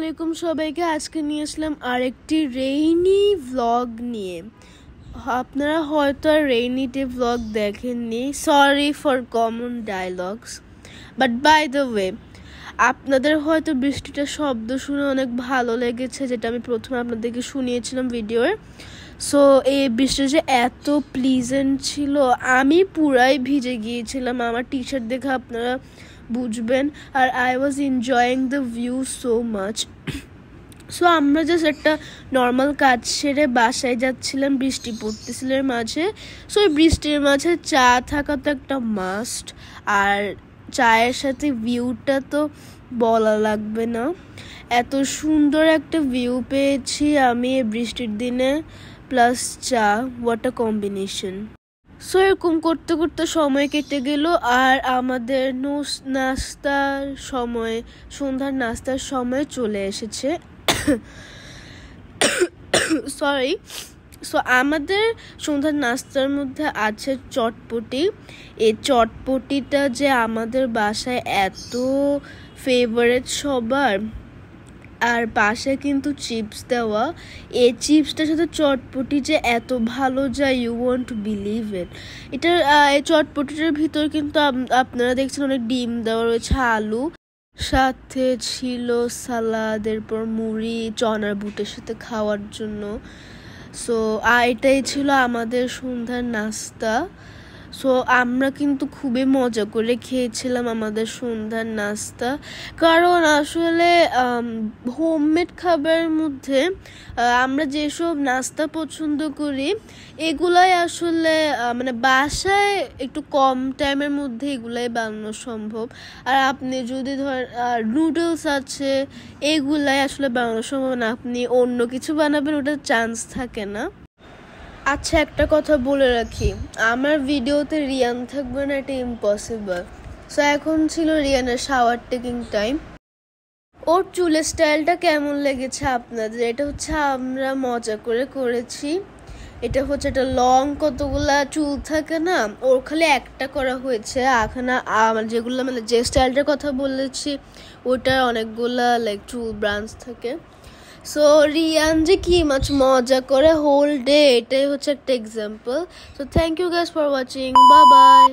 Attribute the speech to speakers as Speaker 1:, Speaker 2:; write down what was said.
Speaker 1: আলাইকুম সবাইকে। আজকে নিয়ে আসলাম আরেকটি রেইনি ভ্লগ নিয়ে। আপনারা হয়তো আর রেইনি ডে ভ্লগ দেখেননি, sorry for common dialogues, but by the way আপনাদের হয়তো বৃষ্টিটার শব্দ শুনে অনেক ভালো লেগেছে, যেটা আমি প্রথমে আপনাদেরকে শুনিয়েছিলাম ভিডিওর। সো এই বৃষ্টিটা যে এত প্লিজেন্ট ছিল, আমি পুরাই ভিজে গিয়েছিলাম। আমার টি শার্ট দেখে আপনারা বুঝবেন। আর I was enjoying the view so much. So আমরা জাস্ট একটা নর্মাল কাজ সেরে বাসায় যাচ্ছিলাম, বৃষ্টি পড়তেছিল এর মাঝে। সো ওই বৃষ্টির মাঝে চা থাকা তো একটা মাস্ট, আর চায়ের সাথে ভিউটা তো বলা লাগবে না। এত সুন্দর একটা ভিউ পেয়েছি আমি এই বৃষ্টির দিনে, প্লাস চা, হোয়াট আ কম্বিনেশন। সো এরকম করতে করতে সময় কেটে গেল, আর আমাদের নাস্তার সময়, সন্ধ্যার নাস্তার সময় চলে এসেছে। সরি। সো আমাদের সন্ধ্যার নাস্তার মধ্যে আছে চটপটি। এই চটপটিটা যে আমাদের বাসায় এত ফেভারিট সবার, আর পাশে কিন্তু চিপস দেওয়া। এই চিপসটার সাথে চটপটি যে এত ভালো যায়, ইউ ওয়ন্ট বিলিভ ইট। এটার এই চটপটিটার ভিতর কিন্তু আপনারা দেখছেন অনেক ডিম দেওয়া রয়েছে, আলু, সাথে ছিল সালাদ, এরপর মুড়ি, চনার বুটের সাথে খাওয়ার জন্য। সো এটাই ছিল আমাদের সন্ধ্যার নাস্তা। সো আমরা কিন্তু খুবই মজা করে খেয়েছিলাম আমাদের সন্ধ্যার নাস্তা, কারণ আসলে হোমমেড খাবারের মধ্যে আমরা যেসব নাস্তা পছন্দ করি, এগুলাই আসলে মানে বাসায় একটু কম টাইমের মধ্যে এগুলাই বানানো সম্ভব। আর আপনি যদি ধরেন নুডলস আছে, এগুলাই আসলে বানানো সম্ভব না, আপনি অন্য কিছু বানাবেন ওটার চান্স থাকে না। আচ্ছা, একটা কথা বলে রাখি, আমার ভিডিওতে রিয়ান থাকবে না, এটা ইম্পসিবল। সো এখন ছিল রিয়ানের শাওয়ার টেকিং টাইম। ওর চুলের স্টাইলটা কেমন লেগেছে আপনাদের? এটা হচ্ছে আমরা মজা করে করেছি। এটা হচ্ছে একটা লং, কতগুলা চুল থাকে না, ওর খালি একটা করা হয়েছে। এখানে যেগুলো মানে যে স্টাইলটার কথা বলেছি, ওটার অনেকগুলা লাইক চুল ব্রাঞ্চ থাকে। সো রিয়ান যে কি মাছ মজা করে হোল ডে, এটাই হচ্ছে একটা example. So thank you guys for watching, bye by.